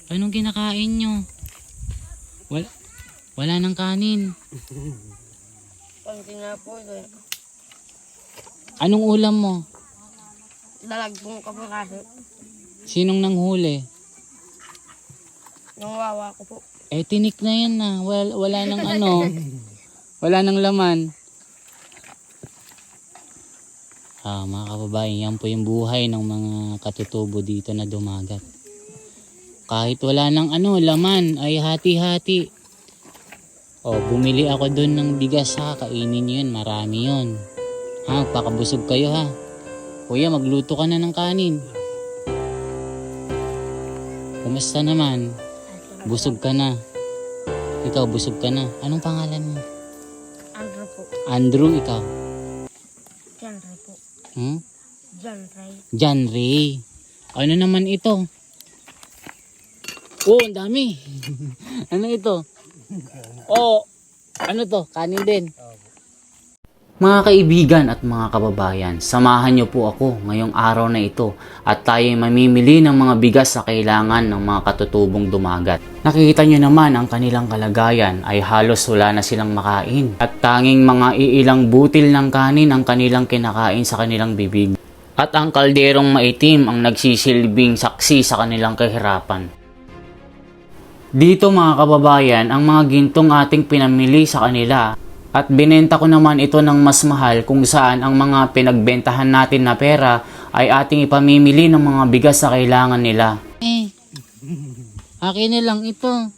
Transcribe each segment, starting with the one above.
Anong kinakain nyo? Wala, wala nang kanin. Konti nga po ito eh. Anong ulam mo? Dalagbong kapiraso. Sinong nanghuli? Yung wawa ko po. Tinik na yan na. Wala nang ano. Wala nang laman. Mga kababayan, yan po yung buhay ng mga katutubo dito na dumagat. Kahit wala nang ano, laman, ay hati-hati. Bumili ako dun ng bigas ha. Kainin nyo yun, marami yun. Pakabusog kayo ha. Kuya, magluto ka na ng kanin. Kumusta naman? Busog ka na. Ikaw, busog ka na. Anong pangalan mo? Andrew po. Andrew, ikaw? John Ray po. John Ray. John Ray. Ano naman ito? Ang dami. Ano ito? Ano to? Kanin din. Mga kaibigan at mga kababayan, samahan niyo po ako ngayong araw na ito at tayo mamimili ng mga bigas sa kailangan ng mga katutubong dumagat. Nakikita niyo naman ang kanilang kalagayan ay halos wala na silang makain at tanging mga iilang butil ng kanin ang kanilang kinakain sa kanilang bibig. At ang kalderong maitim ang nagsisilbing saksi sa kanilang kahirapan. Dito mga kababayan, ang mga gintong ating pinamili sa kanila at binenta ko naman ito ng mas mahal kung saan ang mga pinagbentahan natin na pera ay ating ipamimili ng mga bigas sa kailangan nila. Akin na lang ito.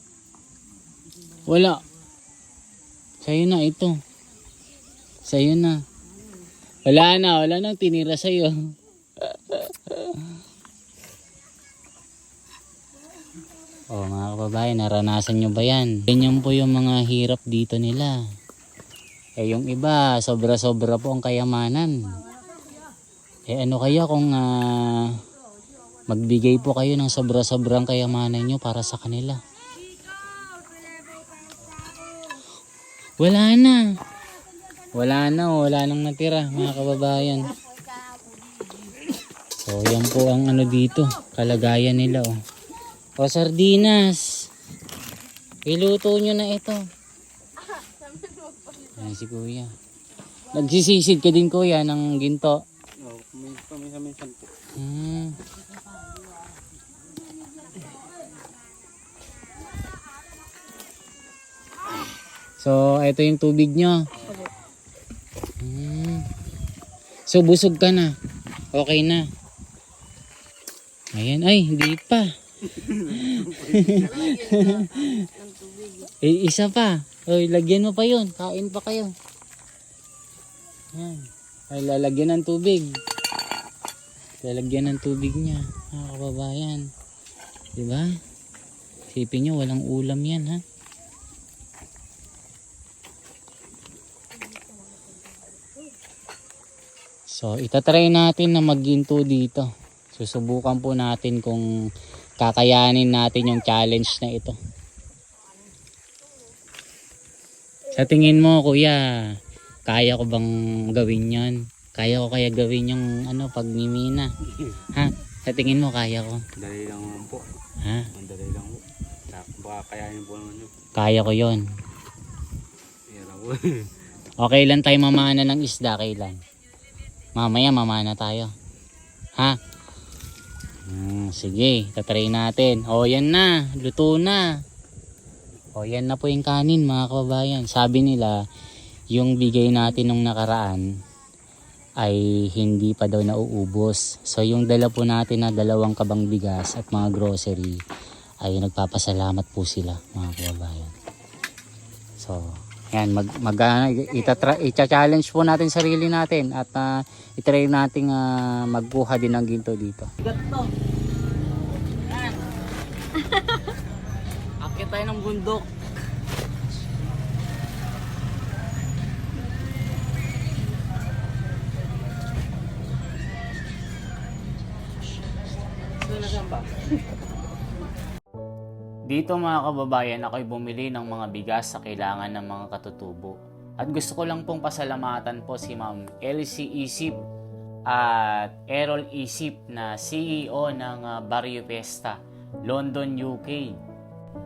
Wala. Sa'yo na ito. Sa'yo na. Wala nang tinira sa'yo. Mga kababayan, naranasan nyo ba yan? Ganyan po yung mga hirap dito nila. Yung iba, sobra-sobra po ang kayamanan. Ano kaya kung magbigay po kayo ng sobra-sobrang kayamanan nyo para sa kanila? Wala nang natira mga kababayan. So yan po ang ano dito, kalagayan nila sardinas. Iluto nyo na ito. Ayan si kuya. Nagsisisid ka din kuya ng ginto. Minsan po. So, ito yung tubig nyo. So, busog ka na. Okay na. Ayan. Ay, hindi pa. Isa pa. Lagyan mo pa yun. Kain pa kayo. Ayan. Ay, lalagyan ng tubig. Lalagyan ng tubig niya. Mga kababayan. Diba? Isipin nyo, walang ulam yan ha. So, itatry natin na magginto dito. Susubukan po natin kung kakayanin natin yung challenge na ito. Sa tingin mo, kuya, kaya ko bang gawin yon? Kaya ko kaya gawin yung pagmimina? Ha? Sa tingin mo, kaya ko? Dali lang naman po. Ha? Dali lang po. Baka kayanin po naman yun. Kaya ko yon. Okay lang tayo mamana ng isda, kailan? Mamaya mamana tayo. Ha? Sige, tatry natin. Yan na, luto na. Yan na po yung kanin mga kababayan. Sabi nila, yung bigay natin nung nakaraan ay hindi pa daw nauubos. So yung dala po natin na 2 kabang bigas at mga grocery ay nagpapasalamat po sila mga kababayan. So, yan, ita-challenge po natin sarili natin at itry natin magkuha din ng ginto dito. Bigat to. Yan. Akit tayo ng bundok. Dito mga kababayan, ako'y bumili ng mga bigas sa kailangan ng mga katutubo. At gusto ko lang pong pasalamatan po si Ma'am Elsie Isip at Errol Isip na CEO ng Barrio Fiesta London, UK.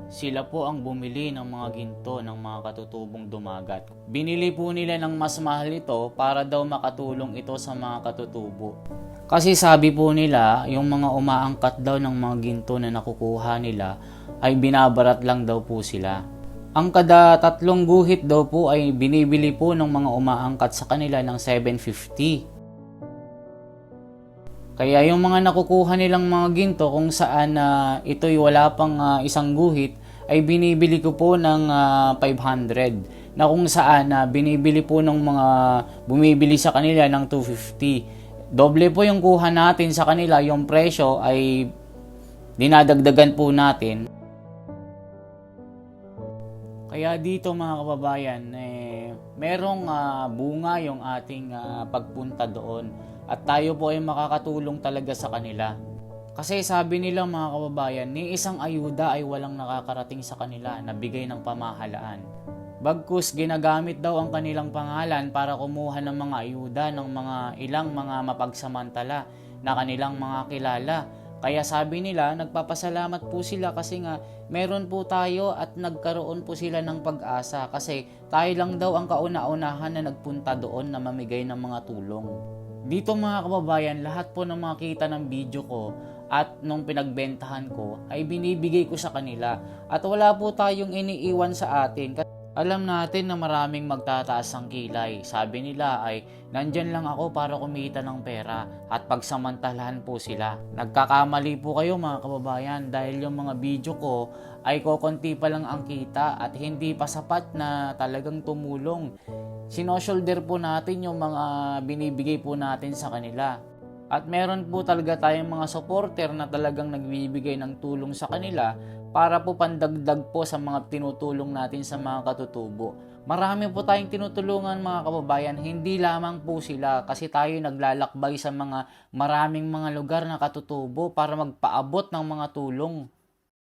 Sila po ang bumili ng mga ginto ng mga katutubong dumagat. Binili po nila ng mas mahal ito para daw makatulong ito sa mga katutubo. Kasi sabi po nila, yung mga umaangkat daw ng mga ginto na nakukuha nila ay binabarat lang daw po sila. Ang kada 3 guhit daw po ay binibili po ng mga umaangkat sa kanila ng 750. Kaya yung mga nakukuha nilang mga ginto kung saan ito'y wala pang 1 guhit ay binibili ko po ng 500 na kung saan binibili po ng mga bumibili sa kanila ng 250. Doble po yung kuha natin sa kanila, yung presyo ay dinadagdagan po natin. Kaya dito mga kababayan, merong bunga yung ating pagpunta doon. At tayo po ay makakatulong talaga sa kanila. Kasi sabi nila mga kababayan, ni isang ayuda ay walang nakakarating sa kanila na bigay ng pamahalaan. Bagkus ginagamit daw ang kanilang pangalan para kumuha ng mga ayuda ng mga ilang mga mapagsamantala na kanilang mga kilala. Kaya sabi nila, nagpapasalamat po sila kasi nga meron po tayo at nagkaroon po sila ng pag-asa kasi tayo lang daw ang kauna-unahan na nagpunta doon na mamigay ng mga tulong. Dito mga kababayan, lahat po ng mga kita ng video ko at nung pinagbentahan ko ay binibigay ko sa kanila at wala po tayong iniiwan sa atin. Alam natin na maraming magtataas ang kilay. Sabi nila ay nandyan lang ako para kumita ng pera at pagsamantalahan po sila. Nagkakamali po kayo mga kababayan dahil yung mga video ko ay kokonti pa lang ang kita at hindi pa sapat na talagang tumulong. Sinoshoulder po natin yung mga binibigay po natin sa kanila. At meron po talaga tayong mga supporter na talagang nagbibigay ng tulong sa kanila para po pandagdag po sa mga tinutulong natin sa mga katutubo. Marami po tayong tinutulungan mga kababayan, hindi lamang po sila kasi tayo naglalakbay sa mga maraming mga lugar na katutubo para magpaabot ng mga tulong.